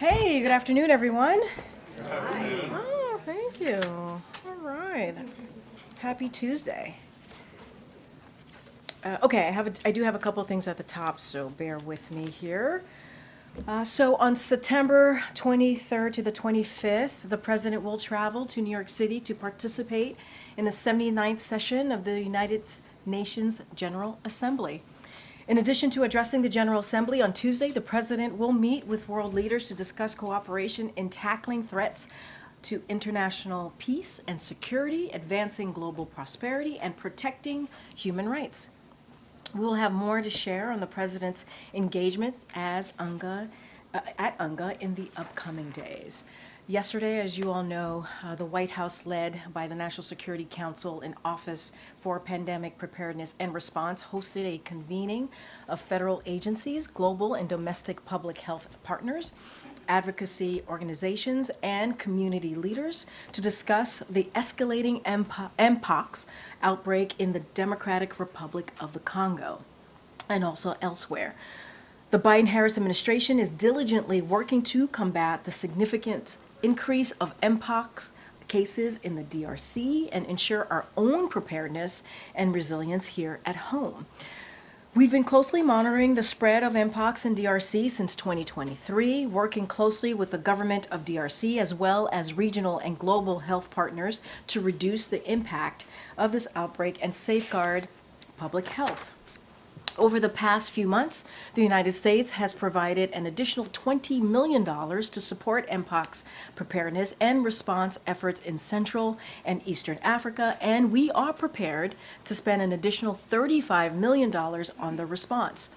Hey, good afternoon, everyone. Good afternoon. Oh, thank you. All right. Happy Tuesday. Okay, I do have a couple of things at the top, so bear with me here. So on September 23rd to the 25th, the President will travel to New York City to participate in the 79th session of the United Nations General Assembly. In addition to addressing the General Assembly on Tuesday, the President will meet with world leaders to discuss cooperation in tackling threats to international peace and security, advancing global prosperity, and protecting human rights. We will have more to share on the President's engagements at UNGA in the upcoming days. Yesterday, as you all know, the White House, led by the National Security Council and Office for Pandemic Preparedness and Response, hosted a convening of federal agencies, global and domestic public health partners, advocacy organizations, and community leaders to discuss the escalating Mpox outbreak in the Democratic Republic of the Congo and also elsewhere. The Biden-Harris administration is diligently working to combat the significant increase of Mpox cases in the DRC and ensure our own preparedness and resilience here at home. We've been closely monitoring the spread of Mpox in DRC since 2023, working closely with the government of DRC as well as regional and global health partners to reduce the impact of this outbreak and safeguard public health. Over the past few months, the United States has provided an additional $20 million to support Mpox preparedness and response efforts in Central and Eastern Africa, and we are prepared to spend an additional $35 million on the response.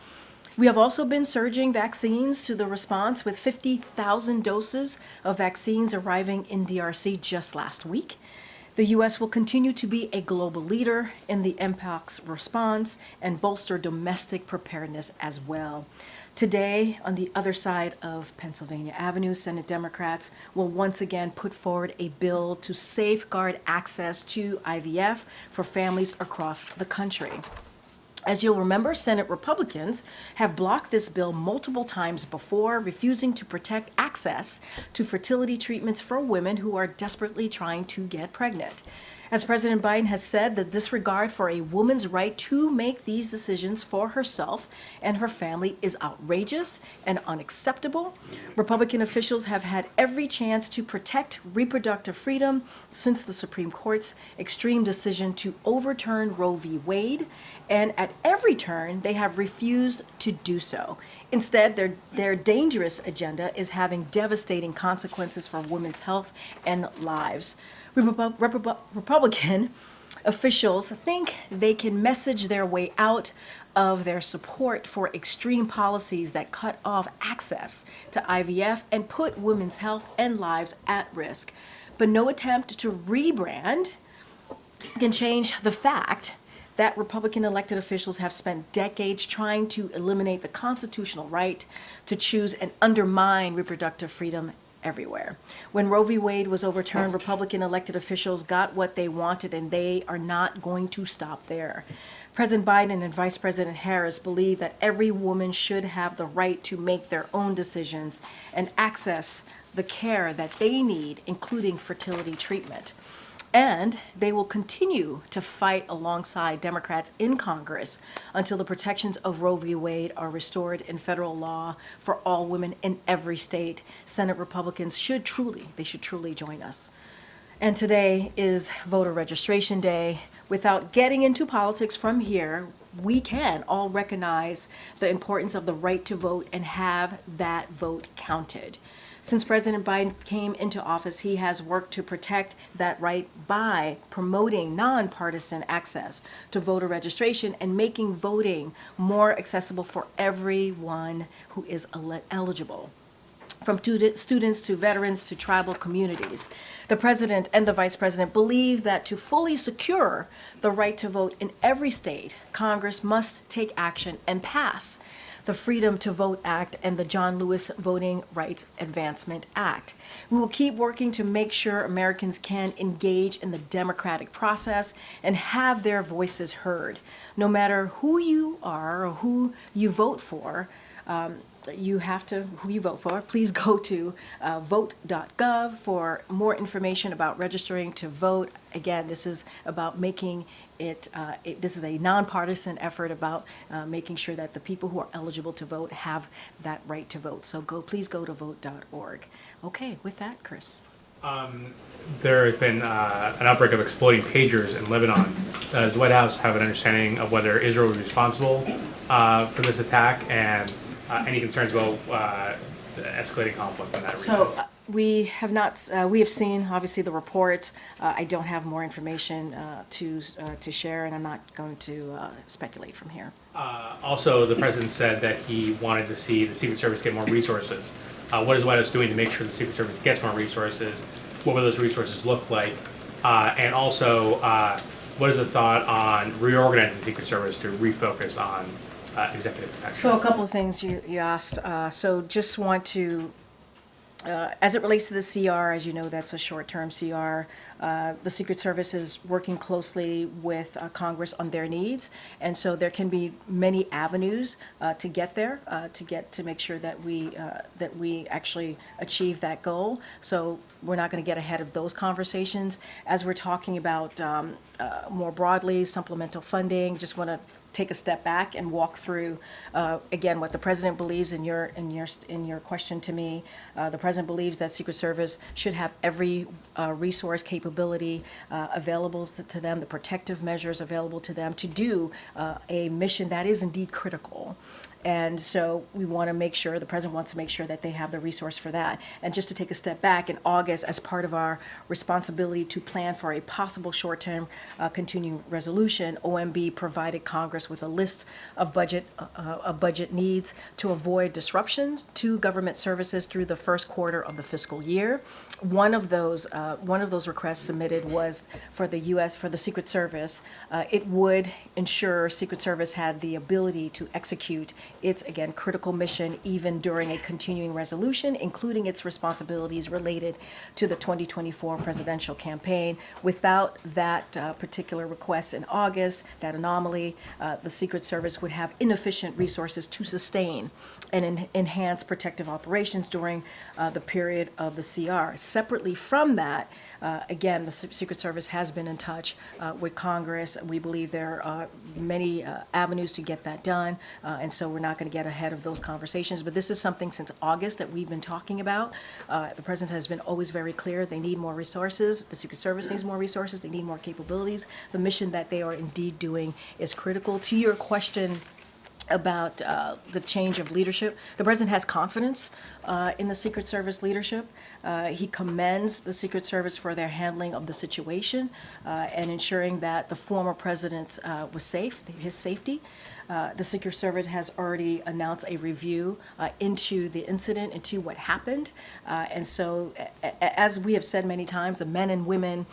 We have also been surging vaccines to the response with 50,000 doses of vaccines arriving in DRC just last week. The U.S. will continue to be a global leader in the Mpox response and bolster domestic preparedness as well. Today, on the other side of Pennsylvania Avenue, Senate Democrats will once again put forward a bill to safeguard access to IVF for families across the country. As you'll remember, Senate Republicans have blocked this bill multiple times before, refusing to protect access to fertility treatments for women who are desperately trying to get pregnant. As President Biden has said, the disregard for a woman's right to make these decisions for herself and her family is outrageous and unacceptable. Republican officials have had every chance to protect reproductive freedom since the Supreme Court's extreme decision to overturn Roe v. Wade, and at every turn they have refused to do so. Instead, their dangerous agenda is having devastating consequences for women's health and lives. Republican officials think they can message their way out of their support for extreme policies that cut off access to IVF and put women's health and lives at risk. But no attempt to rebrand can change the fact that Republican elected officials have spent decades trying to eliminate the constitutional right to choose and undermine reproductive freedom everywhere. When Roe v. Wade was overturned, Republican elected officials got what they wanted, and they are not going to stop there. President Biden and Vice President Harris believe that every woman should have the right to make their own decisions and access the care that they need, including fertility treatment. And they will continue to fight alongside Democrats in Congress until the protections of Roe v. Wade are restored in federal law for all women in every state. Senate Republicans should truly join us. And today is voter registration day. Without getting into politics from here, we can all recognize the importance of the right to vote and have that vote counted. Since President Biden came into office, he has worked to protect that right by promoting nonpartisan access to voter registration and making voting more accessible for everyone who is eligible, from students to veterans to tribal communities. The president and the vice president believe that to fully secure the right to vote in every state, Congress must take action and pass the Freedom to Vote Act and the John Lewis Voting Rights Advancement Act. We will keep working to make sure Americans can engage in the democratic process and have their voices heard. No matter who you are or who you vote for, you have to, who you vote for, please go to vote.gov for more information about registering to vote. Again, this is about making this is a nonpartisan effort about making sure that the people who are eligible to vote have that right to vote. So please go to vote.org. Okay, with that, Chris. There has been an outbreak of exploiting pagers in Lebanon. Does the White House have an understanding of whether Israel was responsible for this attack, and any concerns about the escalating conflict in that region? So we have not. We have seen obviously the reports. I don't have more information to share, and I'm not going to speculate from here. Also, the president said that he wanted to see the Secret Service get more resources. What is the White House doing to make sure the Secret Service gets more resources? What will those resources look like? And also, what is the thought on reorganizing the Secret Service to refocus on executive protection? So a couple of things you asked. So just want to, as it relates to the CR, as you know, that's a short-term CR. The Secret Service is working closely with Congress on their needs, and so there can be many avenues to get there, to make sure that we actually achieve that goal. So we're not going to get ahead of those conversations. As we're talking about more broadly supplemental funding, just want to take a step back and walk through again what the president believes in your question to me. The president believes that Secret Service should have every resource capability available to them, the protective measures available to them to do a mission that is indeed critical. And so we want to make sure, the president wants to make sure that they have the resource for that. And just to take a step back, in August, as part of our responsibility to plan for a possible short-term continuing resolution, OMB provided Congress with a list of budget needs to avoid disruptions to government services through the first quarter of the fiscal year. One of those requests submitted was for the Secret Service. It would ensure Secret Service had the ability to execute its, again, critical mission even during a continuing resolution, including its responsibilities related to the 2024 presidential campaign. Without that particular request in August, that anomaly, the Secret Service would have inefficient resources to sustain and enhance protective operations during the period of the CR. Separately from that, again, the Secret Service has been in touch with Congress. We believe there are many avenues to get that done, and so we're not going to get ahead of those conversations. But this is something since August that we've been talking about. The president has been always very clear. They need more resources. The Secret Service needs more resources. They need more capabilities. The mission that they are indeed doing is critical. To your question about the change of leadership, the president has confidence in the Secret Service leadership. He commends the Secret Service for their handling of the situation and ensuring that the former president was safe, his safety. The Secret Service has already announced a review into the incident, into what happened. And so, as we have said many times, the men and women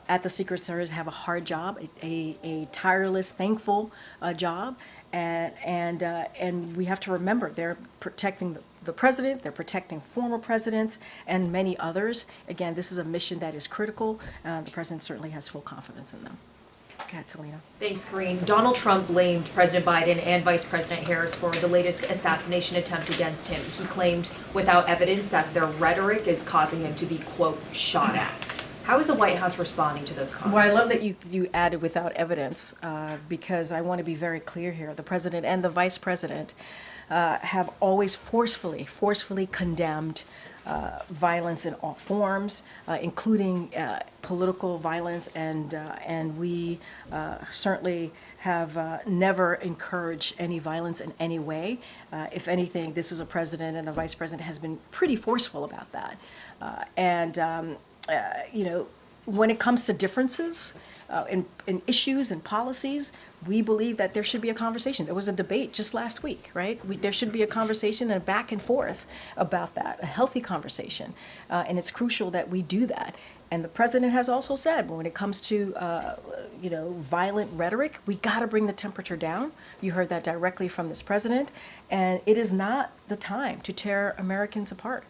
at the Secret Service have a hard job, a tireless, thankful job. And we have to remember they're protecting the president, they're protecting former presidents, and many others. Again, this is a mission that is critical. The president certainly has full confidence in them. Go ahead, Selena. Thanks, Karine. Donald Trump blamed President Biden and Vice President Harris for the latest assassination attempt against him. He claimed without evidence that their rhetoric is causing him to be, quote, shot at. How is the White House responding to those comments? Well, I love that you added without evidence because I want to be very clear here. The president and the vice president have always forcefully condemned violence in all forms, including political violence, and we certainly have never encouraged any violence in any way. If anything, this is a president and a vice president has been pretty forceful about that. You know, when it comes to differences in issues and policies, we believe that there should be a conversation. There was a debate just last week, right? There should be a conversation and a back and forth about that, a healthy conversation. And it's crucial that we do that. And the president has also said, when it comes to, violent rhetoric, we got to bring the temperature down. You heard that directly from this president. And it is not the time to tear Americans apart.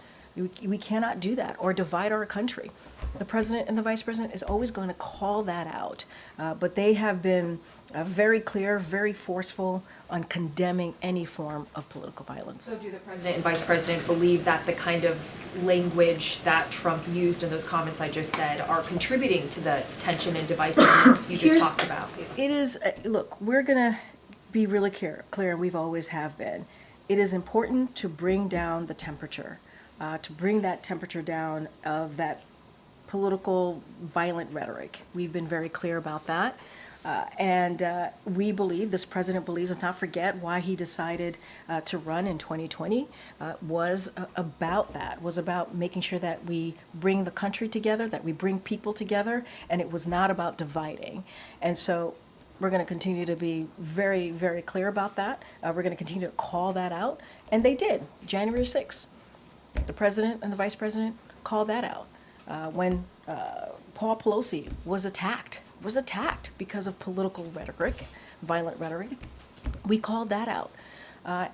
We cannot do that or divide our country. The president and the vice president is always going to call that out. But they have been very clear, very forceful on condemning any form of political violence. So do the president and vice president believe that the kind of language that Trump used in those comments I just said are contributing to the tension and divisiveness you just talked about? It is, look, we're going to be really clear, and we've always have been. It is important to bring down the temperature, to bring that temperature down of that political violent rhetoric. We've been very clear about that. And we believe, this president believes, let's not forget why he decided to run in 2020, was about that, was about making sure that we bring the country together, that we bring people together, and it was not about dividing. And so we're going to continue to be very, very clear about that. We're going to continue to call that out. And they did, January 6th. The president and the vice president called that out. When Paul Pelosi was attacked because of political rhetoric, violent rhetoric, we called that out.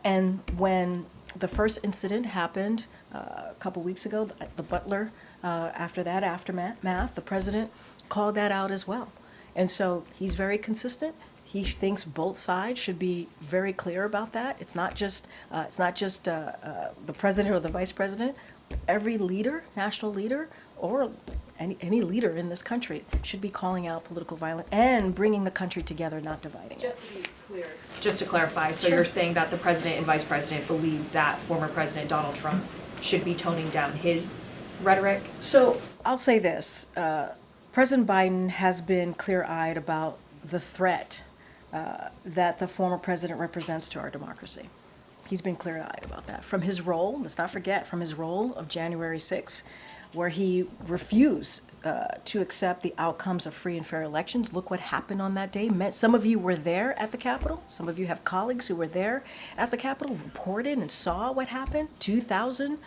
And when the first incident happened a couple weeks ago, the butler, after that aftermath, the president called that out as well. And so he's very consistent. He thinks both sides should be very clear about that. It's not just the president or the vice president. Every leader, national leader, or any leader in this country should be calling out political violence and bringing the country together, not dividing it. Just to be clear. Just to clarify, so you're saying that the president and vice president believe that former President Donald Trump should be toning down his rhetoric? So I'll say this. President Biden has been clear-eyed about the threat that the former president represents to our democracy. He's been clear-eyed about that. From his role, let's not forget, from his role of January 6th, where he refused to accept the outcomes of free and fair elections. Look what happened on that day. Some of you were there at the Capitol. Some of you have colleagues who were there at the Capitol, reported and saw what happened. 2,000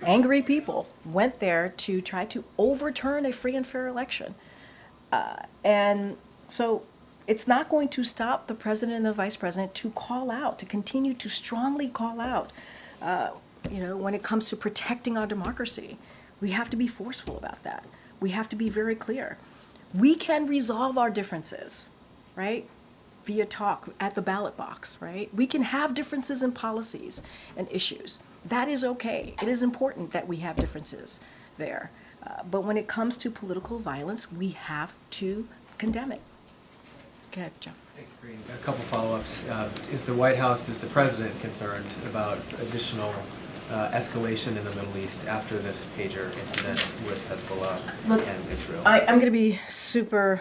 angry people went there to try to overturn a free and fair election. And so it's not going to stop the president and the vice president to call out, to continue to strongly call out, when it comes to protecting our democracy. We have to be forceful about that. We have to be very clear. We can resolve our differences, right? Via talk at the ballot box, right? We can have differences in policies and issues. That is okay. It is important that we have differences there. But when it comes to political violence, we have to condemn it. Go ahead, Jeff. Thanks, Karine. A couple follow-ups. Is the White House, is the president concerned about additional escalation in the Middle East after this pager incident with Hezbollah and Israel? I'm going to be super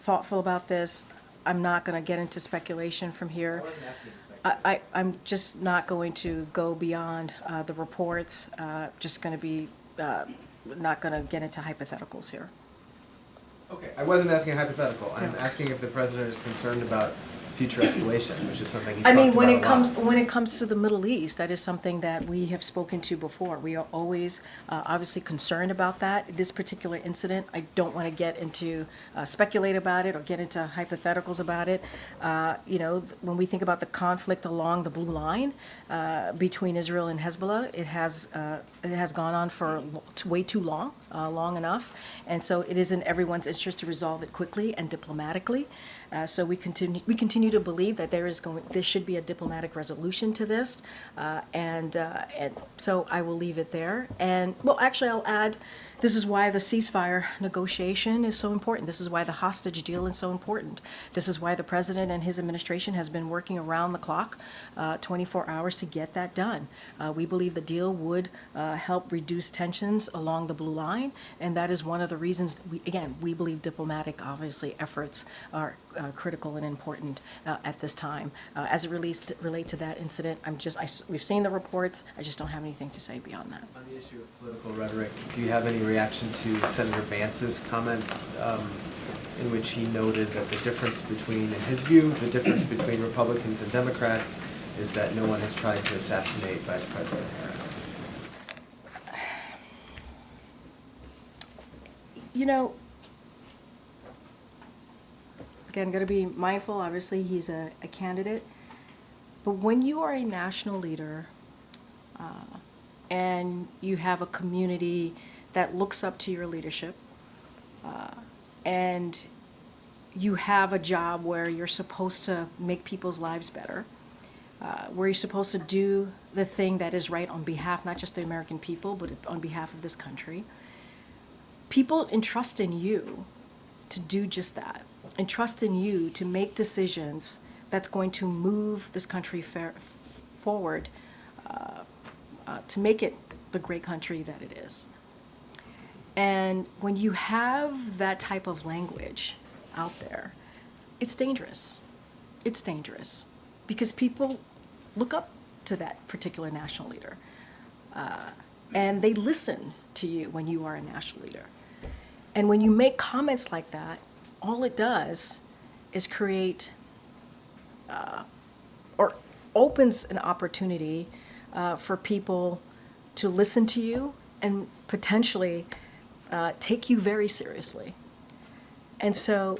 thoughtful about this. I'm not going to get into speculation from here. I wasn't asking you to speculate. I'm just not going to go beyond the reports. Just going to be not going to get into hypotheticals here. Okay, I wasn't asking a hypothetical. I'm asking if the president is concerned about future escalation, which is something he's talked about when a it comes lot. when it comes to the Middle East, that is something that we have spoken to before. We are always obviously concerned about that. This particular incident, I don't want to get into speculate about it or get into hypotheticals about it. When we think about the conflict along the blue line between Israel and Hezbollah, it has gone on for way too long, long enough, and so it is in everyone's interest to resolve it quickly and diplomatically. So we continue to believe that there should be a diplomatic resolution to this, and so I will leave it there. And well, actually, I'll add, this is why the ceasefire negotiation is so important. This is why the hostage deal is so important. This is why the president and his administration has been working around the clock, 24 hours to get that done. We believe the deal would help reduce tensions along the blue line, and that is one of the reasons. We believe diplomatic, obviously, efforts are critical and important at this time. As it relate to that incident, we've seen the reports. I just don't have anything to say beyond that. On the issue of political rhetoric, do you have any reaction to Senator Vance's comments in which he noted that the difference between, in his view, the difference between Republicans and Democrats is that no one has tried to assassinate Vice President Harris? Again, going to be mindful. Obviously, he's a candidate. But when you are a national leader, and you have a community that looks up to your leadership, and you have a job where you're supposed to make people's lives better, where you're supposed to do the thing that is right on behalf, not just the American people, but on behalf of this country. People entrust in you to do just that, entrust in you to make decisions that's going to move this country forward, to make it the great country that it is. And when you have that type of language out there, it's dangerous. It's dangerous because people look up to that particular national leader, and they listen to you when you are a national leader. And when you make comments like that, all it does is create or opens an opportunity for people to listen to you and potentially take you very seriously. And so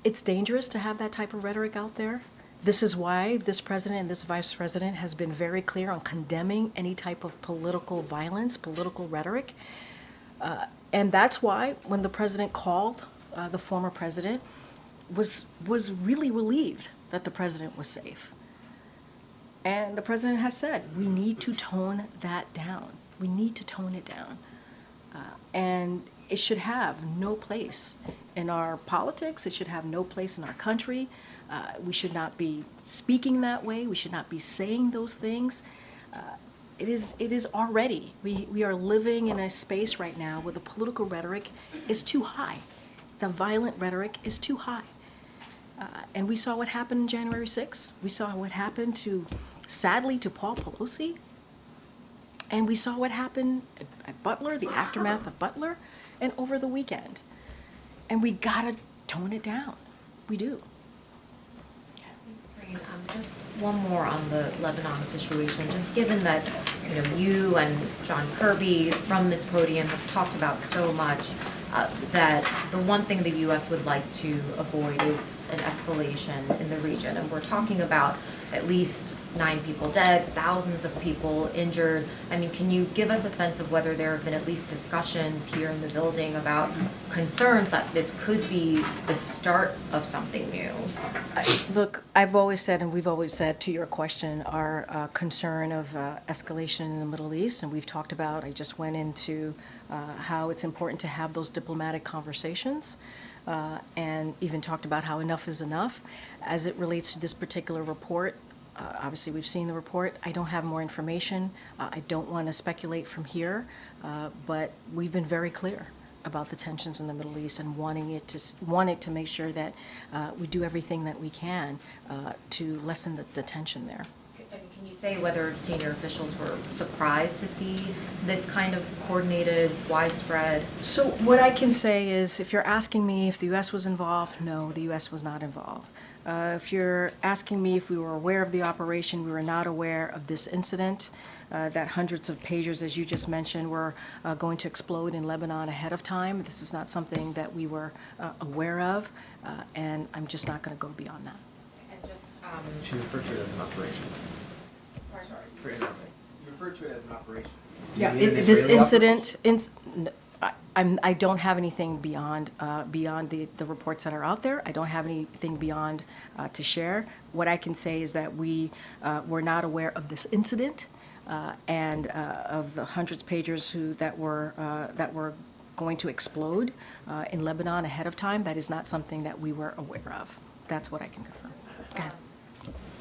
it's dangerous to have that type of rhetoric out there. This is why this president and this vice president has been very clear on condemning any type of political violence, political rhetoric. And that's why when the president called the former president, was really relieved that the president was safe. And the president has said, we need to tone that down. We need to tone it down. And it should have no place in our politics. It should have no place in our country. We should not be speaking that way. We should not be saying those things. It is already, we are living in a space right now where the political rhetoric is too high. The violent rhetoric is too high. And we saw what happened on January 6th. We saw what happened sadly, to Paul Pelosi. And we saw what happened at Butler, the aftermath of Butler, and over the weekend. And we gotta tone it down. We do. Karine, just one more on the Lebanon situation. Just given that you and John Kirby from this podium have talked about so much, that the one thing the U.S. would like to avoid is an escalation in the region. And we're talking about at least 9 people dead, thousands of people injured. I mean, can you give us a sense of whether there have been at least discussions here in the building about concerns that this could be the start of something new? Look, I've always said, and we've always said to your question, our concern of escalation in the Middle East, and we've talked about, I just went into how it's important to have those diplomatic conversations, and even talked about how enough is enough. As it relates to this particular report, obviously we've seen the report. I don't have more information. I don't want to speculate from here, but we've been very clear about the tensions in the Middle East and wanting to make sure that we do everything that we can to lessen the tension there. Can you say whether senior officials were surprised to see this kind of coordinated, widespread? So what I can say is, if you're asking me if the U.S. was involved, no, the U.S. was not involved. If you're asking me if we were aware of the operation, we were not aware of this incident, that hundreds of pagers, as you just mentioned, were going to explode in Lebanon ahead of time. This is not something that we were aware of, and I'm just not going to go beyond that. And just, She referred to it as an operation. Sorry for interrupting. You referred to it as an operation. Yeah, You mean an this Israeli incident, I don't have anything beyond the reports that are out there. I don't have anything beyond to share. What I can say is that we were not aware of this incident and of the hundreds of pagers that were going to explode in Lebanon ahead of time. That is not something that we were aware of. That's what I can confirm. Go ahead.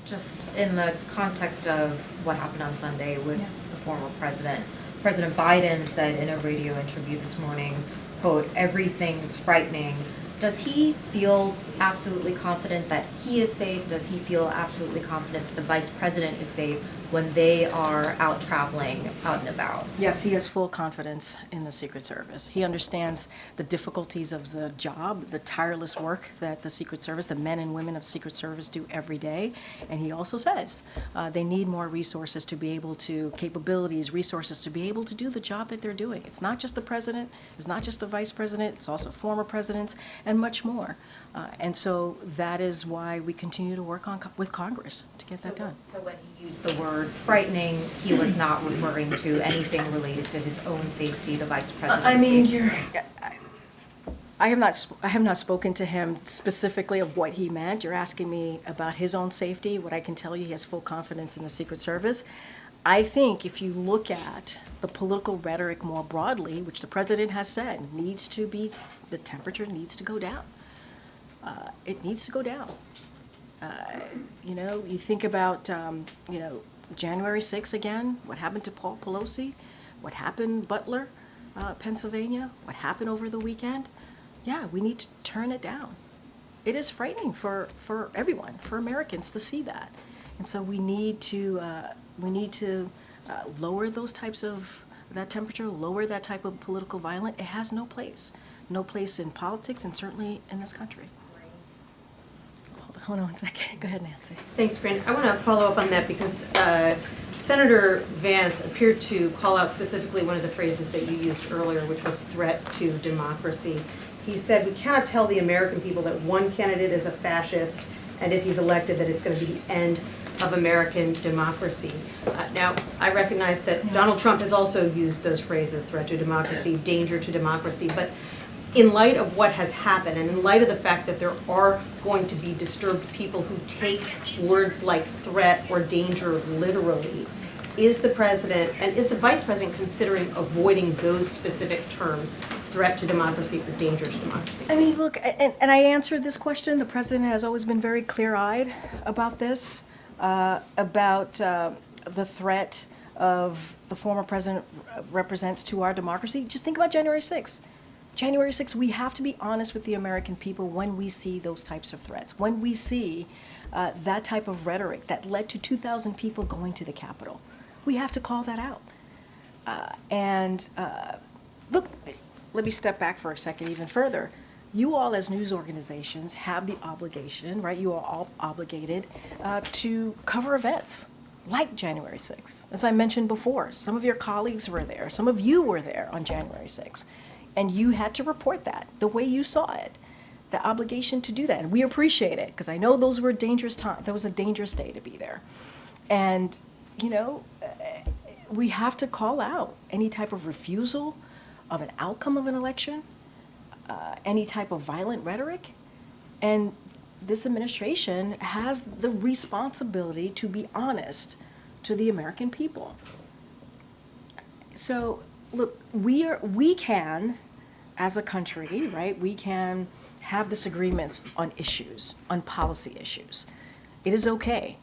Just in the context of what happened on Sunday with the former president, President Biden said in a radio interview this morning, quote, "Everything's frightening." Does he feel absolutely confident that he is safe? Does he feel absolutely confident that the vice president is safe when they are out traveling, out and about? Yes, he has full confidence in the Secret Service. He understands the difficulties of the job, the tireless work that the Secret Service, the men and women of Secret Service do every day. And he also says they need more resources to be able to, capabilities, resources to be able to do the job that they're doing. It's not just the president, it's not just the vice president, it's also former presidents and much more. And so that is why we continue to work with Congress to get that done. So when he used the word frightening, he was not referring to anything related to his own safety, the vice president's I mean, safety. I have not spoken to him specifically of what he meant. You're asking me about his own safety. What I can tell you, he has full confidence in the Secret Service. I think if you look at the political rhetoric more broadly, which the president has said, the temperature needs to go down. It needs to go down. You think about, January 6th again, what happened to Paul Pelosi, what happened Butler, Pennsylvania, what happened over the weekend. Yeah, we need to turn it down. It is frightening for everyone, for Americans to see that. And so we need to lower that temperature, lower that type of political violence. It has no place in politics and certainly in this country. Hold on 1 second. Go ahead, Nancy. Thanks, Karine. I want to follow up on that because Senator Vance appeared to call out specifically one of the phrases that you used earlier, which was threat to democracy. He said, we cannot tell the American people that one candidate is a fascist, and if he's elected, that it's going to be the end of American democracy. Now, I recognize that Donald Trump has also used those phrases, threat to democracy, danger to democracy, but in light of what has happened, and in light of the fact that there are going to be disturbed people who take words like threat or danger literally, is the president and is the vice president considering avoiding those specific terms, threat to democracy or danger to democracy? I mean, look, and I answered this question. The president has always been very clear-eyed about this, about the threat of the former president represents to our democracy. Just think about January 6th. January 6th, we have to be honest with the American people when we see those types of threats, when we see that type of rhetoric that led to 2,000 people going to the Capitol. We have to call that out. Look, let me step back for a second even further. You all as news organizations have the obligation, right? You are all obligated to cover events like January 6th. As I mentioned before, some of your colleagues were there, some of you were there on January 6th. And you had to report that the way you saw it, the obligation to do that. And we appreciate it because I know those were dangerous times. That was a dangerous day to be there. And, we have to call out any type of refusal of an outcome of an election, any type of violent rhetoric. And this administration has the responsibility to be honest to the American people. So, look, we can, as a country, right, we can have disagreements on issues, on policy issues. It is okay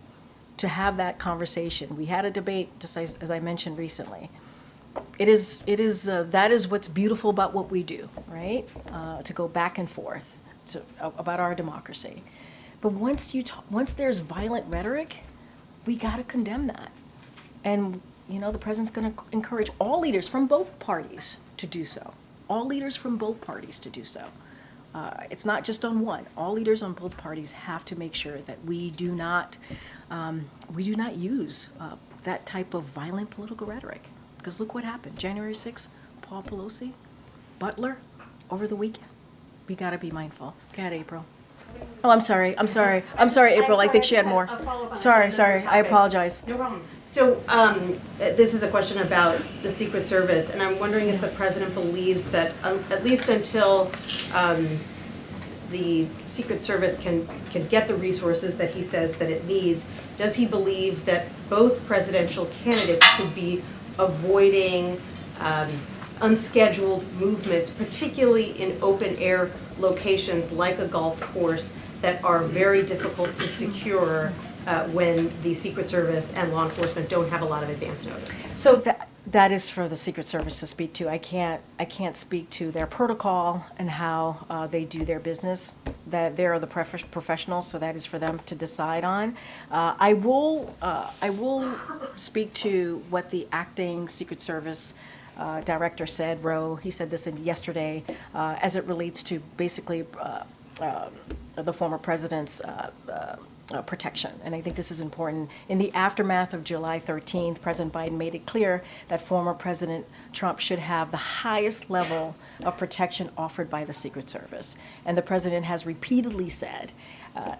to have that conversation. We had a debate, just as I mentioned recently. That is what's beautiful about what we do, right? To go back and forth about our democracy. But once there's violent rhetoric, we got to condemn that. And the president's going to encourage all leaders from both parties to do so. All leaders from both parties to do so. It's not just on one. All leaders on both parties have to make sure that we do not use that type of violent political rhetoric. Because look what happened. January 6th, Paul Pelosi, Butler, over the weekend. We got to be mindful. Go ahead, April. Oh, I'm sorry, April. I think she had more. Sorry. I apologize. No problem. So this is a question about the Secret Service, and I'm wondering if the president believes that at least until the Secret Service can get the resources that he says that it needs, does he believe that both presidential candidates should be avoiding unscheduled movements, particularly in open air locations like a golf course that are very difficult to secure when the Secret Service and law enforcement don't have a lot of advance notice? So that is for the Secret Service to speak to. I can't speak to their protocol and how they do their business. That they are the professionals, so that is for them to decide on. I will speak to what the acting Secret Service director said, Roe. He said this yesterday as it relates to basically the former president's protection. And I think this is important. In the aftermath of July 13th, President Biden made it clear that former President Trump should have the highest level of protection offered by the Secret Service. And the president has repeatedly said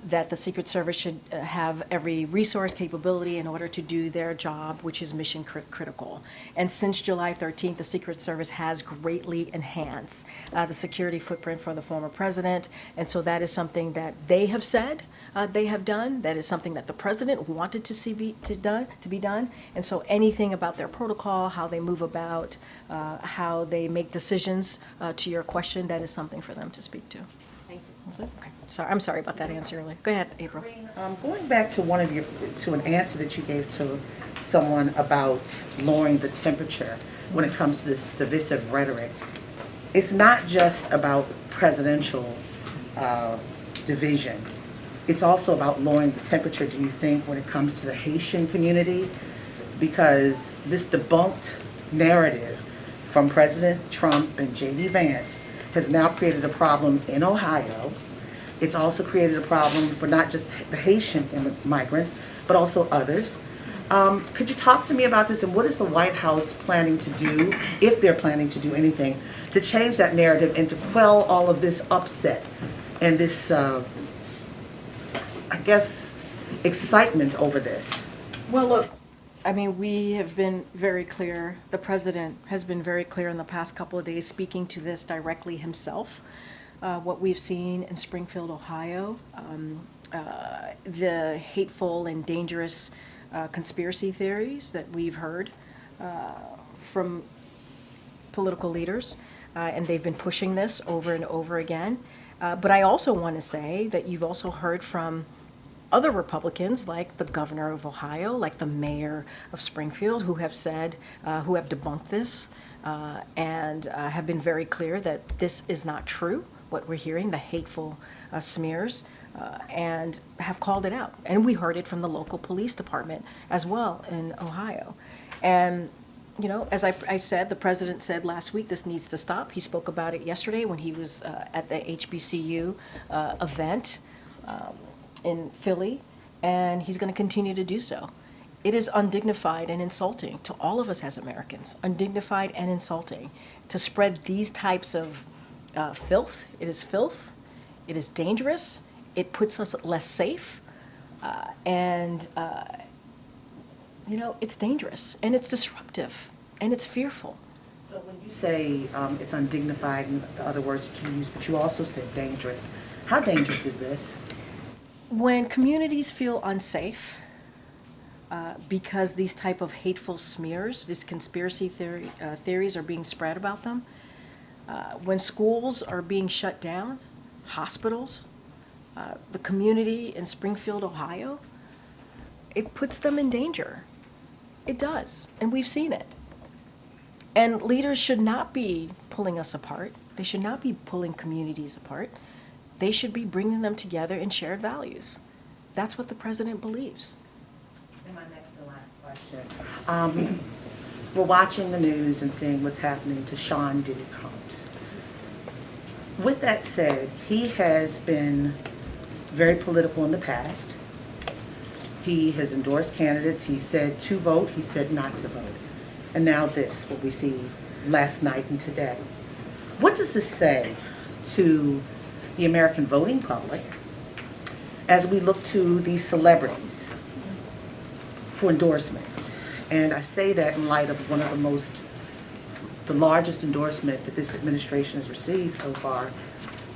that the Secret Service should have every resource capability in order to do their job, which is mission critical. And since July 13th, the Secret Service has greatly enhanced the security footprint for the former president. And so that is something that they have said they have done. That is something that the president wanted to see to be done. And so anything about their protocol, how they move about, how they make decisions, to your question, that is something for them to speak to. Thank That's it? Okay. Sorry, I'm sorry about that answer earlier. Go ahead, April. Going back to to an answer that you gave to someone about lowering the temperature when it comes to this divisive rhetoric, it's not just about presidential division. It's also about lowering the temperature, do you think, when it comes to the Haitian community? Because this debunked narrative from President Trump and J.D. Vance has now created a problem in Ohio. It's also created a problem for not just the Haitian migrants, but also others. Could you talk to me about this, and what is the White House planning to do, if they're planning to do anything, to change that narrative and to quell all of this upset and this, I guess, excitement over this? Well, look, I mean, we have been very clear. The president has been very clear in the past couple of days, speaking to this directly himself. What we've seen in Springfield, Ohio, the hateful and dangerous conspiracy theories that we've heard from political leaders, and they've been pushing this over and over again. But I also want to say that you've also heard from other Republicans, like the governor of Ohio, like the mayor of Springfield, who have said, who have debunked this and have been very clear that this is not true, what we're hearing, the hateful smears, and have called it out. And we heard it from the local police department as well in Ohio. And you know, as I said, the president said last week this needs to stop. He spoke about it yesterday when he was at the HBCU event in Philly, and he's going to continue to do so. It is undignified and insulting to all of us as Americans, undignified and insulting, to spread these types of filth. It is filth. It is dangerous. It puts us less safe, and you know, it's dangerous, and it's disruptive, and it's fearful. So when you say it's undignified, and the other words that you use, but you also said dangerous, how dangerous is this? When communities feel unsafe because these type of hateful smears, these conspiracy theories are being spread about them, when schools are being shut down, hospitals, the community in Springfield, Ohio, it puts them in danger. It does, and we've seen it. And leaders should not be pulling us apart. They should not be pulling communities apart. They should be bringing them together in shared values. That's what the president believes. And my next to last question. We're watching the news and seeing what's happening to Sean Diddy Combs. With that said, he has been very political in the past. He has endorsed candidates. He said to vote. He said not to vote. And now this, what we see last night and today. What does this say to the American voting public as we look to these celebrities for endorsements? And I say that in light of one of the largest endorsement that this administration has received so far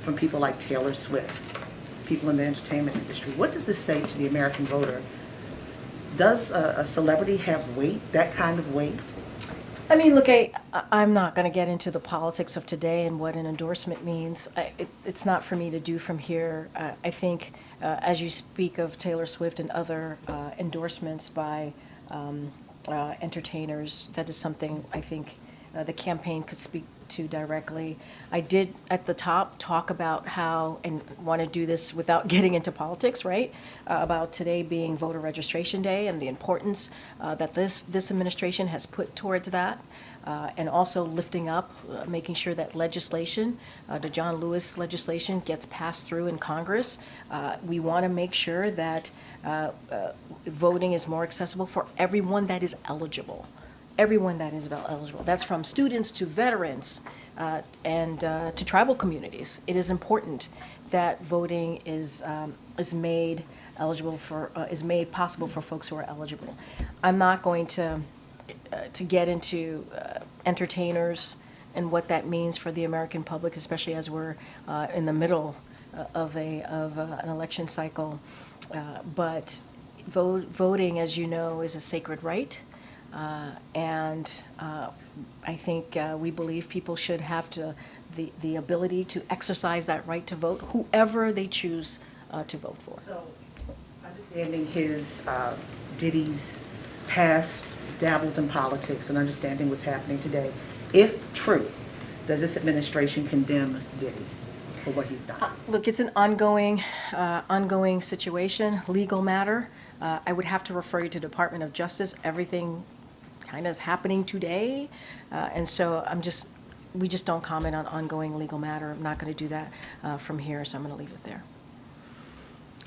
from people like Taylor Swift, people in the entertainment industry. What does this say to the American voter? Does a celebrity have weight, that kind of weight? I mean, look, I'm not going to get into the politics of today and what an endorsement means. It's not for me to do from here. I think as you speak of Taylor Swift and other endorsements by entertainers, that is something I think the campaign could speak to directly. I did at the top talk about how, and want to do this without getting into politics, right? About today being voter registration day and the importance that this administration has put towards that. And also lifting up, making sure that legislation, the John Lewis legislation, gets passed through in Congress. We want to make sure that voting is more accessible for everyone that is eligible. Everyone that is eligible. That's from students to veterans and to tribal communities. It is important that voting is made eligible for is made possible for folks who are eligible. I'm not going to get into entertainers and what that means for the American public, especially as we're in the middle of an election cycle. But voting, as you know, is a sacred right. And I think we believe people should have the ability to exercise that right to vote, whoever they choose to vote for. So, understanding his Diddy's past dabbles in politics and understanding what's happening today, if true, does this administration condemn Diddy for what he's done? Look, it's an ongoing situation, legal matter. I would have to refer you to Department of Justice. Everything kind of is happening today, and so we just don't comment on ongoing legal matter. I'm not going to do that from here, so I'm going to leave it there.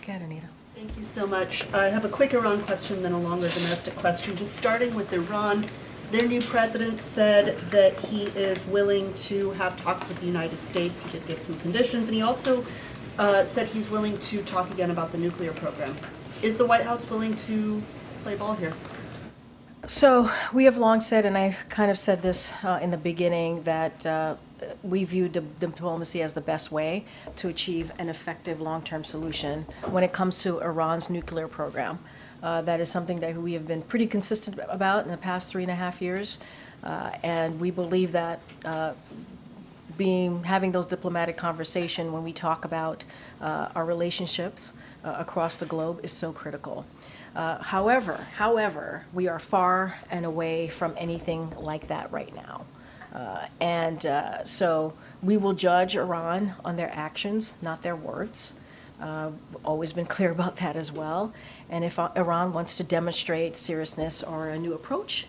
Go ahead, Anita. Thank you so much. I have a quick Iran question, then a longer domestic question. Just starting with Iran, their new president said that he is willing to have talks with the United States. He did give some conditions, and he also said he's willing to talk again about the nuclear program. Is the White House willing to play ball here? So we have long said, and I've kind of said this in the beginning, that we view diplomacy as the best way to achieve an effective long-term solution when it comes to Iran's nuclear program. That is something that we have been pretty consistent about in the past 3.5 years, and we believe that having those diplomatic conversations when we talk about our relationships across the globe is so critical. However, we are far and away from anything like that right now. So we will judge Iran on their actions, not their words. Always been clear about that as well. And if Iran wants to demonstrate seriousness or a new approach,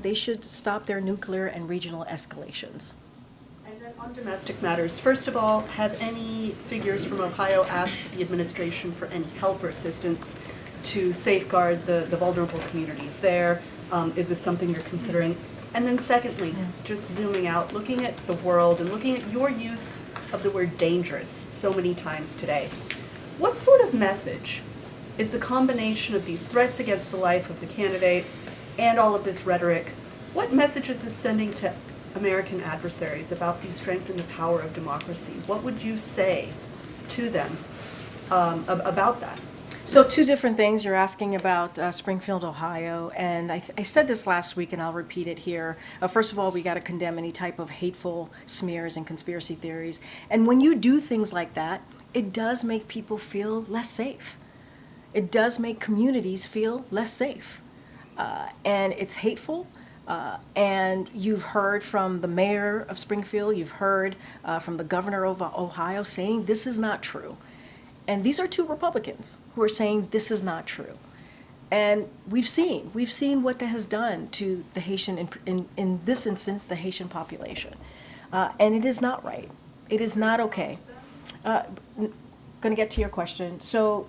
they should stop their nuclear and regional escalations. And then on domestic matters, first of all, have any figures from Ohio asked the administration for any help or assistance to safeguard the vulnerable communities there? Is this something you're considering? And then secondly, just zooming out, looking at the world and looking at your use of the word dangerous so many times today, what sort of message is the combination of these threats against the life of the candidate and all of this rhetoric, what message is this sending to American adversaries about the strength and the power of democracy? What would you say to them about that? So two different things. You're asking about Springfield, Ohio, and I said this last week and I'll repeat it here. First of all, we got to condemn any type of hateful smears and conspiracy theories. And when you do things like that, it does make people feel less safe. It does make communities feel less safe. And it's hateful. And you've heard from the mayor of Springfield, you've heard from the governor of Ohio saying this is not true. And these are two Republicans who are saying this is not true. And we've seen what that has done to the Haitian, in this instance, the Haitian population. And it is not right. It is not okay. Going to get to your question. So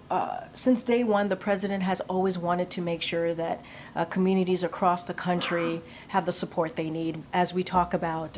since day one, the president has always wanted to make sure that communities across the country have the support they need as we talk about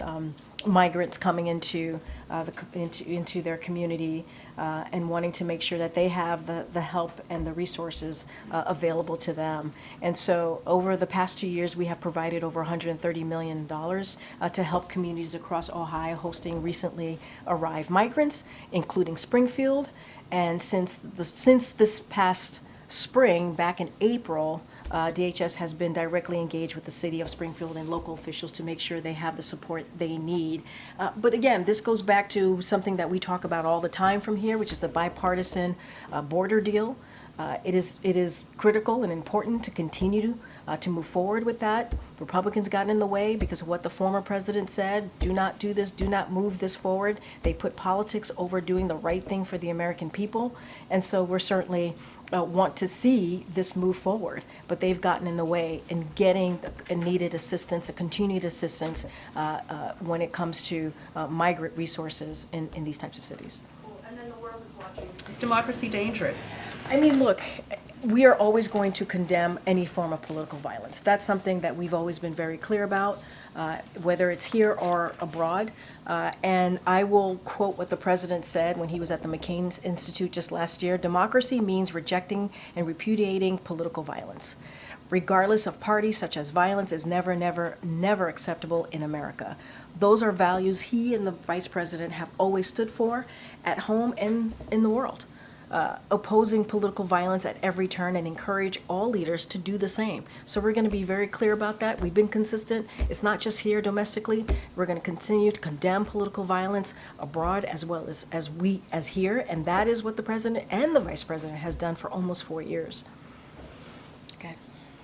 migrants coming into their community and wanting to make sure that they have the help and the resources available to them. And so over the past 2 years, we have provided over $130 million to help communities across Ohio hosting recently arrived migrants, including Springfield. And since this past spring, back in April, DHS has been directly engaged with the city of Springfield and local officials to make sure they have the support they need. But again, this goes back to something that we talk about all the time from here, which is the bipartisan border deal. It is critical and important to continue to move forward with that. Republicans got in the way because of what the former president said. Do not do this, do not move this forward. They put politics over doing the right thing for the American people. And so we're certainly want to see this move forward, but they've gotten in the way in getting a needed assistance, a continued assistance when it comes to migrant resources in these types of cities. And then the world is watching. Is democracy dangerous? I mean, look, we are always going to condemn any form of political violence. That's something that we've always been very clear about, whether it's here or abroad. And I will quote what the president said when he was at the McCain Institute just last year: democracy means rejecting and repudiating political violence, regardless of party, such as violence is never, never, never acceptable in America. Those are values he and the vice president have always stood for at home and in the world. Opposing political violence at every turn and encourage all leaders to do the same. So we're going to be very clear about that. We've been consistent. It's not just here domestically. We're going to continue to condemn political violence abroad as well as here, and that is what the president and the vice president has done for almost 4 years. Okay.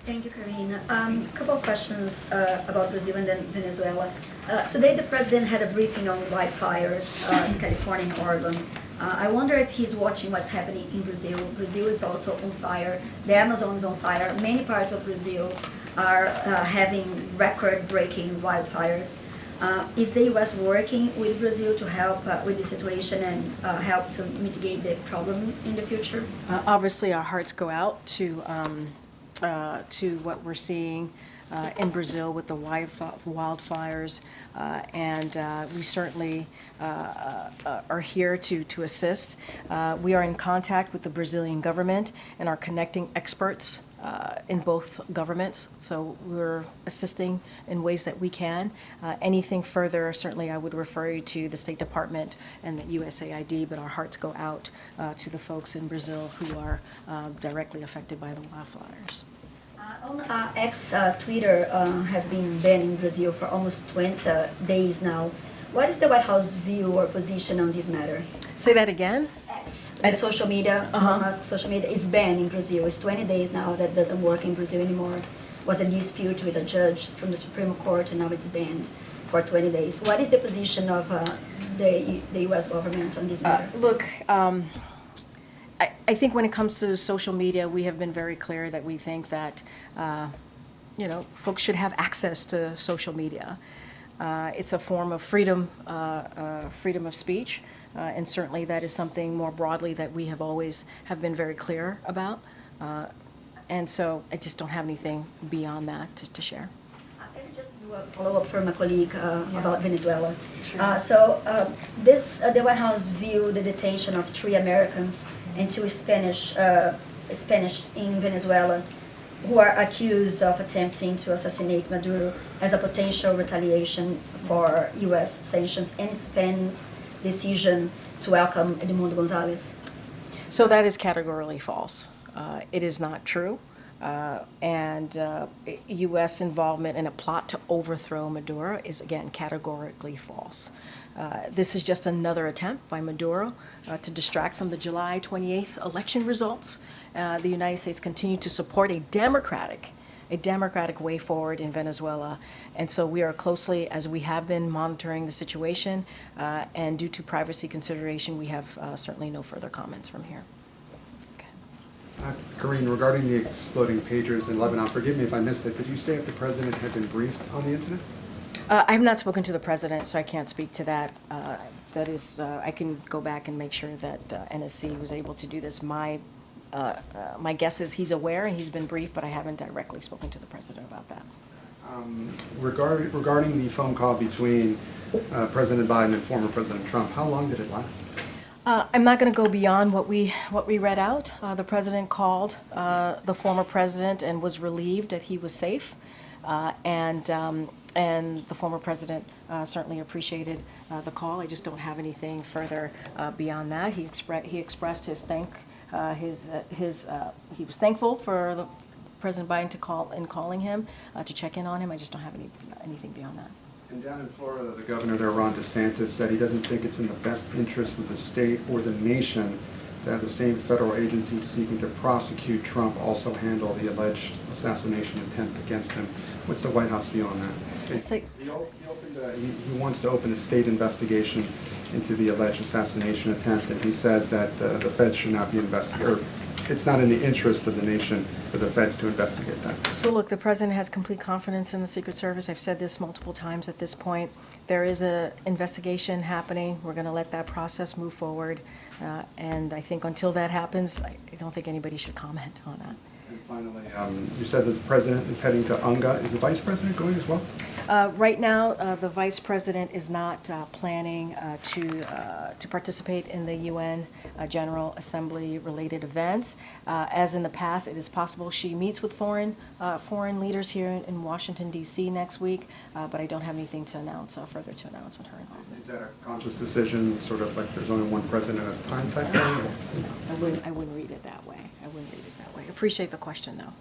Thank you, Karine. A couple of questions about Brazil and then Venezuela. Today, the president had a briefing on wildfires in California and Oregon. I wonder if he's watching what's happening in Brazil. Brazil is also on fire. The Amazon is on fire. Many parts of Brazil are having record-breaking wildfires. Is the U.S. working with Brazil to help with the situation and help to mitigate the problem in the future? Obviously, our hearts go out to what we're seeing in Brazil with the wildfires, and we certainly are here to assist. We are in contact with the Brazilian government and are connecting experts in both governments, so we're assisting in ways that we can. Anything further, certainly I would refer you to the State Department and the USAID, but our hearts go out to the folks in Brazil who are directly affected by the wildfires. On X, Twitter has been banned in Brazil for almost 20 days now. What is the White House view or position on this matter? Say that again? X, and social media, Elon Musk social media is banned in Brazil. It's 20 days now that doesn't work in Brazil anymore. Was a dispute with a judge from the Supreme Court, and now it's banned for 20 days. What is the position of the U.S. government on this matter? Look, I think when it comes to social media, we have been very clear that we think that, folks should have access to social media. It's a form of freedom of speech, and certainly that is something more broadly that we have always have been very clear about. And so I just don't have anything beyond that to share. Let me just do a follow-up from a colleague about Venezuela. Sure. The White House viewed the detention of 3 Americans and 2 Spanish in Venezuela who are accused of attempting to assassinate Maduro as a potential retaliation for U.S. sanctions and Spain's decision to welcome Edmundo Gonzalez. So that is categorically false. It is not true. And U.S. involvement in a plot to overthrow Maduro is, again, categorically false. This is just another attempt by Maduro to distract from the July 28th election results. The United States continue to support a democratic way forward in Venezuela. And so we are closely, as we have been, monitoring the situation. And due to privacy consideration, we have certainly no further comments from here. Karine, regarding the exploding pagers in Lebanon, forgive me if I missed it, did you say if the president had been briefed on the incident? I have not spoken to the president, so I can't speak to that. That is, I can go back and make sure that NSC was able to do this. My guess is he's aware and he's been briefed, but I haven't directly spoken to the president about that. Regarding the phone call between President Biden and former President Trump, how long did it last? I'm not going to go beyond what we read out. The president called the former president and was relieved that he was safe, and the former president certainly appreciated the call. I just don't have anything further beyond that. He expressed his he was thankful for President Biden calling him to check in on him. I just don't have anything beyond that. And down in Florida, the governor there, Ron DeSantis, said he doesn't think it's in the best interest of the state or the nation to have the same federal agencies seeking to prosecute Trump also handle the alleged assassination attempt against him. What's the White House view on that? He wants to open a state investigation into the alleged assassination attempt, and he says that the feds should not be investigated, or it's not in the interest of the nation for the feds to investigate that. So look, the president has complete confidence in the Secret Service. I've said this multiple times at this point. There is an investigation happening. We're going to let that process move forward. And I think until that happens, I don't think anybody should comment on that. And finally, you said that the president is heading to UNGA. Is the vice president going as well? Right now, the vice president is not planning to participate in the UN General Assembly related events. As in the past, it is possible she meets with foreign leaders here in Washington, D.C. next week, but I don't have anything to announce, further to announce on her involvement. Is that a conscious decision, sort of like there's only one president at a time type thing? I wouldn't read it that way. I wouldn't read it that way. Appreciate the question, though.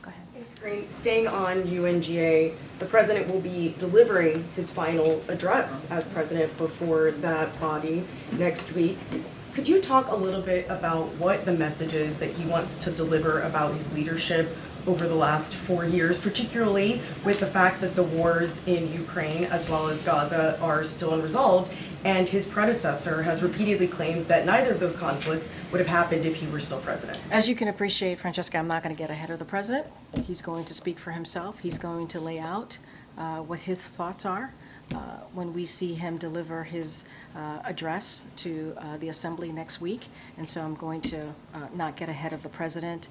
Go ahead. Thanks, Karine. Staying on UNGA, the president will be delivering his final address as president before that body next week. Could you talk a little bit about what the message is that he wants to deliver about his leadership over the last 4 years, particularly with the fact that the wars in Ukraine as well as Gaza are still unresolved, and his predecessor has repeatedly claimed that neither of those conflicts would have happened if he were still president? As you can appreciate, Francesca, I'm not going to get ahead of the president. He's going to speak for himself. He's going to lay out what his thoughts are when we see him deliver his address to the Assembly next week. And so I'm going to not get ahead of the president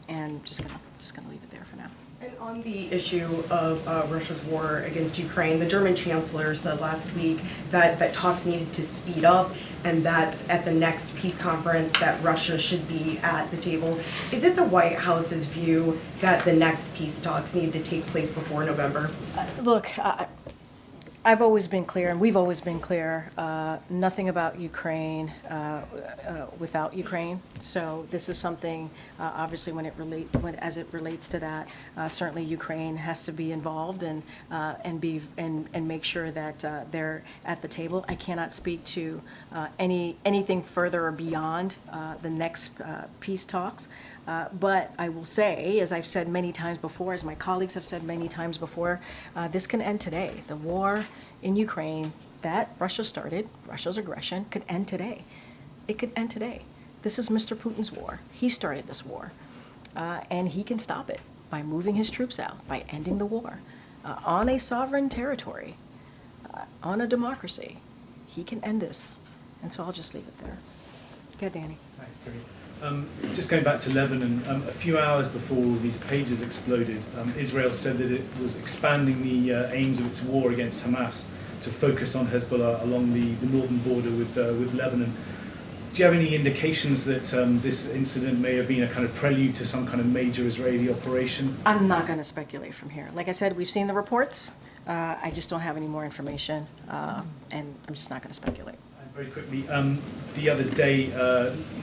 and just gonna leave it there for now. And on the issue of Russia's war against Ukraine, the German chancellor said last week that talks needed to speed up and that at the next peace conference that Russia should be at the table. Is it the White House's view that the next peace talks need to take place before November? Look, I've always been clear, and we've always been clear, nothing about Ukraine without Ukraine. So this is something, obviously, as it relates to that, certainly Ukraine has to be involved and make sure that they're at the table. I cannot speak to anything further or beyond the next peace talks. But I will say, as I've said many times before, as my colleagues have said many times before, this can end today. The war in Ukraine that Russia started, Russia's aggression, could end today. It could end today. This is Mr. Putin's war. He started this war. And he can stop it by moving his troops out, by ending the war on a sovereign territory, on a democracy. He can end this. And so I'll just leave it there. Go ahead, Danny. Thanks, Karine. Just going back to Lebanon, a few hours before these pages exploded, Israel said that it was expanding the aims of its war against Hamas to focus on Hezbollah along the northern border with Lebanon. Do you have any indications that this incident may have been a kind of prelude to some kind of major Israeli operation? I'm not going to speculate from here. Like I said, we've seen the reports. I just don't have any more information, and I'm just not going to speculate. Very quickly, the other day,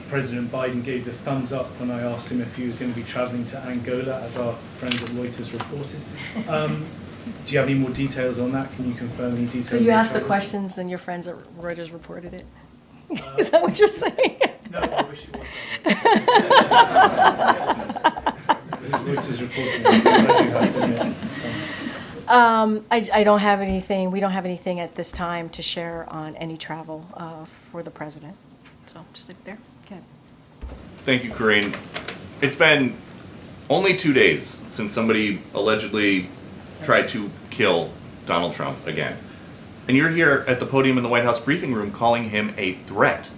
President Biden gave the thumbs up when I asked him if he was going to be traveling to Angola, as our friends at Reuters reported. Do you have any more details on that? Can you confirm any details? So you asked the questions and your friends at Reuters reported it? Is that what you're saying? No, I wish it was. Reuters reporting. I'm glad you had to admit. I don't have anything, we don't have anything at this time to share on any travel for the president. So just leave it there. Okay. Thank you, Karine. It's been only 2 days since somebody allegedly tried to kill Donald Trump again. And you're here at the podium in the White House briefing room calling him a threat.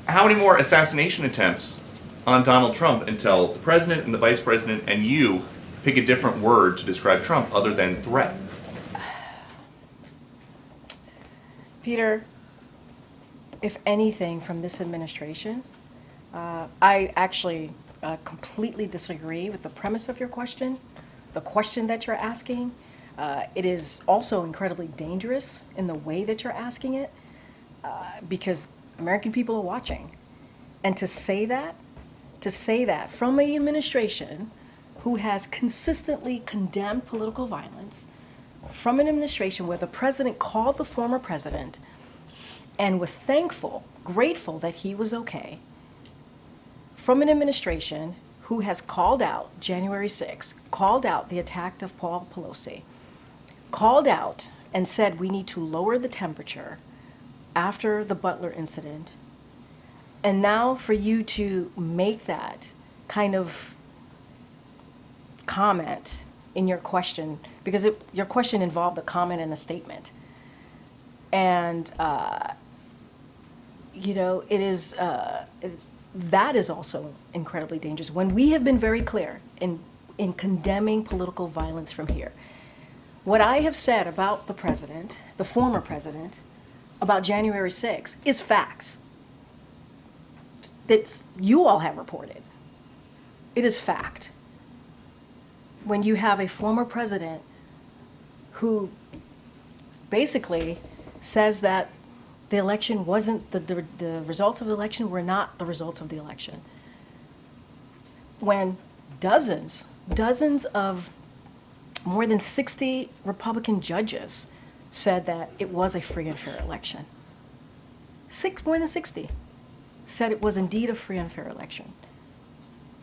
How many more assassination attempts on Donald Trump until the president and the vice president and you pick a different word to describe Trump other than threat? Peter, if anything from this administration, I actually completely disagree with the premise of your question, the question that you're asking. It is also incredibly dangerous in the way that you're asking it, because American people are watching. And to say that from an administration who has consistently condemned political violence, from an administration where the president called the former president and was thankful, grateful that he was okay, from an administration who has called out January 6th, called out the attack of Paul Pelosi, called out and said we need to lower the temperature after the Butler incident, and now for you to make that kind of comment in your question, because your question involved a comment and a statement. And, you know, it is, that is also incredibly dangerous. When we have been very clear in condemning political violence from here, what I have said about the president, the former president, about January 6th is facts that you all have reported. It is fact. When you have a former president who basically says that the election wasn't, the results of the election were not the results of the election. When dozens of more than 60 Republican judges said that it was a free and fair election. More than 60 said it was indeed a free and fair election.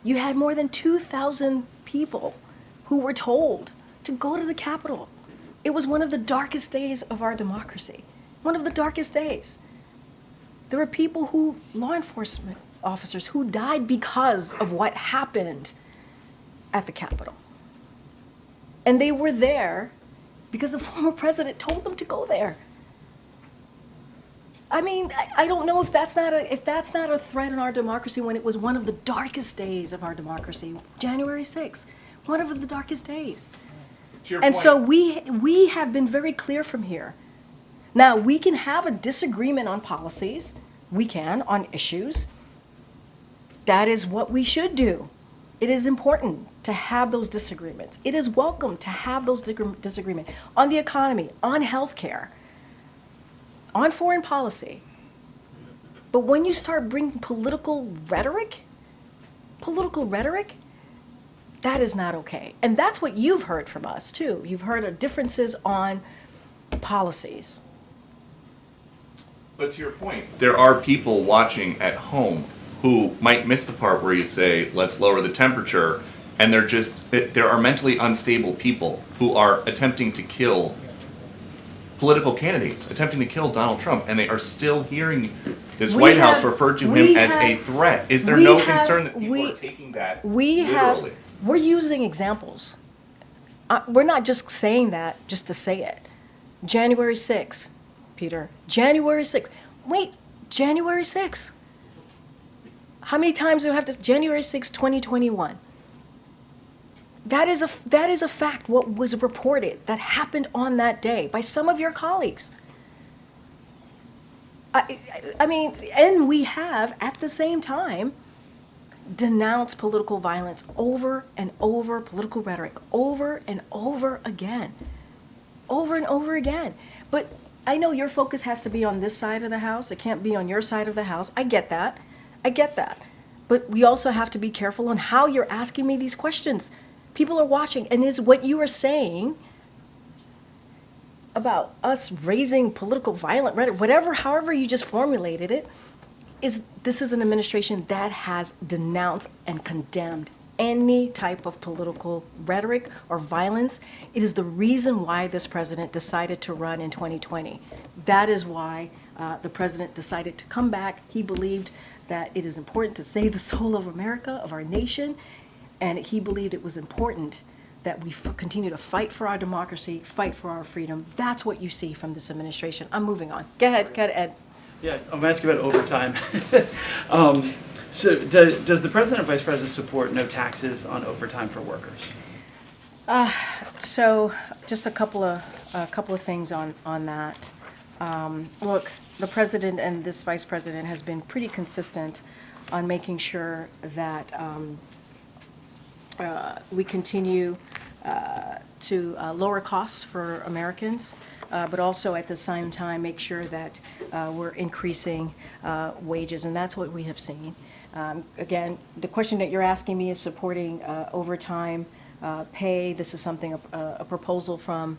You had more than 2,000 people who were told to go to the Capitol. It was one of the darkest days of our democracy. One of the darkest days. There were people law enforcement officers who died because of what happened at the Capitol. And they were there because the former president told them to go there. I mean, I don't know if that's not a threat in our democracy when it was one of the darkest days of our democracy, January 6th, one of the darkest days. And so we have been very clear from here. Now, we can have a disagreement on policies. We can, on issues. That is what we should do. It is important to have those disagreements. It is welcome to have those disagreements on the economy, on healthcare, on foreign policy. But when you start bringing political rhetoric, that is not okay. And that's what you've heard from us, too. You've heard of differences on policies. But to your point, there are people watching at home who might miss the part where you say, let's lower the temperature, and there are mentally unstable people who are attempting to kill political candidates, attempting to kill Donald Trump, and they are still hearing this White House refer to him as a threat. Is there no concern that people are taking that literally? We're using examples. We're not just saying that just to say it. January 6th, Peter. January 6th. Wait, January 6th. How many times do we have to? January 6th, 2021. That is a fact, what was reported that happened on that day by some of your colleagues. I mean, and we have, at the same time, denounced political violence over and over, political rhetoric, over and over again. Over and over again. But I know your focus has to be on this side of the house. It can't be on your side of the house. I get that. But we also have to be careful on how you're asking me these questions. People are watching, and is what you are saying about us raising political violent rhetoric, however you just formulated it, this is an administration that has denounced and condemned any type of political rhetoric or violence. It is the reason why this president decided to run in 2020. That is why the president decided to come back. He believed that it is important to save the soul of America, of our nation, and he believed it was important that we continue to fight for our democracy, fight for our freedom. That's what you see from this administration. I'm moving on. Go ahead, Ed. Yeah, I'm asking about overtime. So does the president and vice president support no taxes on overtime for workers? So just a couple of things on that. Look, the president and this vice president has been pretty consistent on making sure that we continue to lower costs for Americans, but also at the same time make sure that we're increasing wages, and that's what we have seen. Again, the question that you're asking me is supporting overtime pay. This is something, a proposal from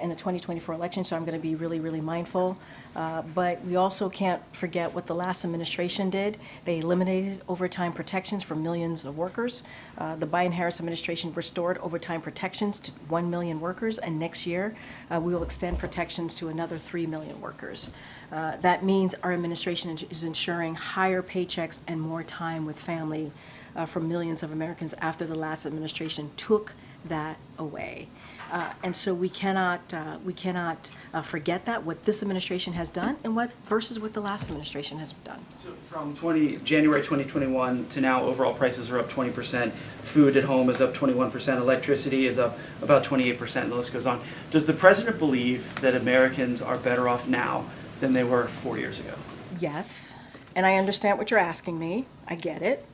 in the 2024 election, so I'm going to be really, really mindful. But we also can't forget what the last administration did. They eliminated overtime protections for millions of workers. The Biden-Harris administration restored overtime protections to 1 million workers, and next year we will extend protections to another 3 million workers. That means our administration is ensuring higher paychecks and more time with family for millions of Americans after the last administration took that away. And so we cannot forget that, what this administration has done and versus what the last administration has done. So from January 2021 to now, overall prices are up 20%. Food at home is up 21%. Electricity is up about 28%, and the list goes on. Does the president believe that Americans are better off now than they were 4 years ago? Yes, and I understand what you're asking me. I get it.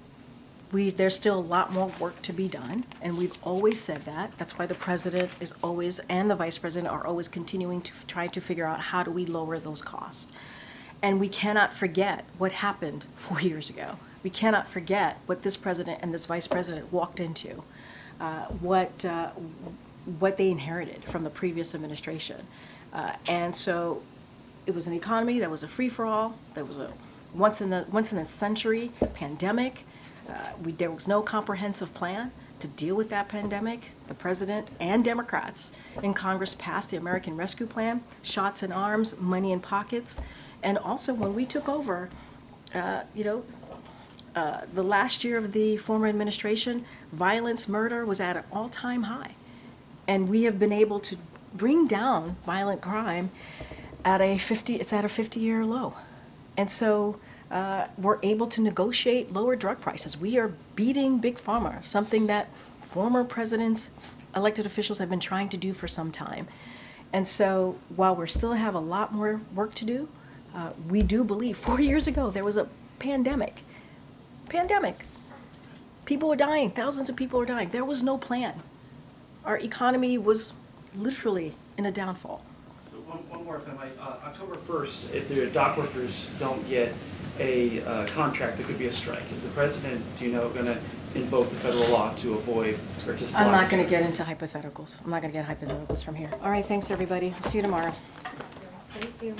There's still a lot more work to be done, and we've always said that. That's why the president is always, and the vice president are always continuing to try to figure out how do we lower those costs. And we cannot forget what happened 4 years ago. We cannot forget what this president and this vice president walked into, what they inherited from the previous administration. And so it was an economy that was a free-for-all, that was a once in a century pandemic. There was no comprehensive plan to deal with that pandemic. The president and Democrats in Congress passed the American Rescue Plan, shots in arms, money in pockets. And also when we took over, the last year of the former administration, violence, murder was at an all-time high. And we have been able to bring down violent crime at a 50-year low. And so we're able to negotiate lower drug prices. We are beating Big Pharma, something that former presidents, elected officials have been trying to do for some time. And so while we still have a lot more work to do, we do believe 4 years ago there was a pandemic. People were dying, thousands of people were dying. There was no plan. Our economy was literally in a downfall. So one more, if I might. October 1st, if the dock workers don't get a contract, there could be a strike. Is the president, going to invoke the federal law to avoid or to I'm not going to get into hypotheticals. I'm not going to get hypotheticals from here. All right, thanks everybody. I'll see you tomorrow. Thank you.